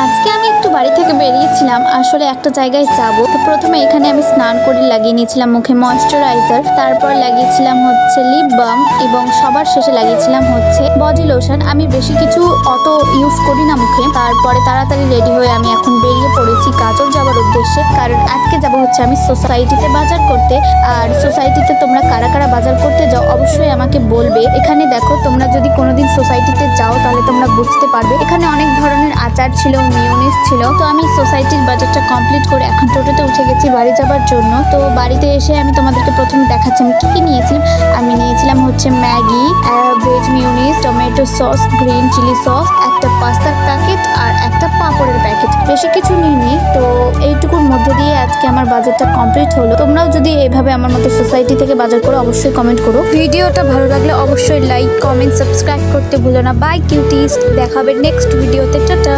আজকে আমি একটু বাড়ি থেকে বেরিয়েছিলাম, আসলে একটা জায়গায় যাব। তো প্রথমে এখানে আমি স্নান করে লাগিয়ে নিয়েছিলাম মুখে ময়শ্চারাইজার, তারপর লাগিয়েছিলাম হচ্ছে লিপ বাম এবং সবার শেষে লাগিয়েছিলাম হচ্ছে বডি লোশন। আমি বেশি কিছু অত ইউজ করি না মুখে। তারপরে তাড়াতাড়ি রেডি হয়ে আমি এখন বেরিয়ে পড়েছি কাজল যাওয়ার উদ্দেশ্যে, কারণ আজকে যাব হচ্ছে আমি সোসাইটিতে বাজার করতে। আর সোসাইটিতে তোমরা কারা কারা বাজার করতে যাও অবশ্যই আমাকে বলবে। এখানে দেখো, তোমরা যদি কোনোদিন সোসাইটিতে যাও তাহলে তোমরা বুঝতে পারবে। এখানে অনেক ধরনের আচার ছিল, মিউনিস ছিল। তো আমি সোসাইটির বাজারটা কমপ্লিট করে এখন টোটোতে উঠে গেছি বাড়ি যাবার জন্য। তো বাড়িতে এসে আমি তোমাদেরকে প্রথমে দেখাচ্ছি আমি কি নিয়েছিলাম। আমি নিয়েছিলাম হচ্ছে Maggi, veg mayonnaise, tomato sauce, green chilli sauce, একটা পাস্তার প্যাকেট আর একটা পাঁপড়ের প্যাকেট। বেশি কিছু নিইনি। তো এইটুকুর মধ্যে দিয়ে আজকে আমার বাজারটা কমপ্লিট হলো। তোমরাও যদি এইভাবে আমার মতো সোসাইটি থেকে বাজার করো অবশ্যই কমেন্ট করো। ভিডিওটা ভালো লাগলে অবশ্যই লাইক, কমেন্ট, সাবস্ক্রাইব করতে ভুলো না। বাই কিউটিস, দেখা হবে নেক্সট ভিডিওতে। টাটা।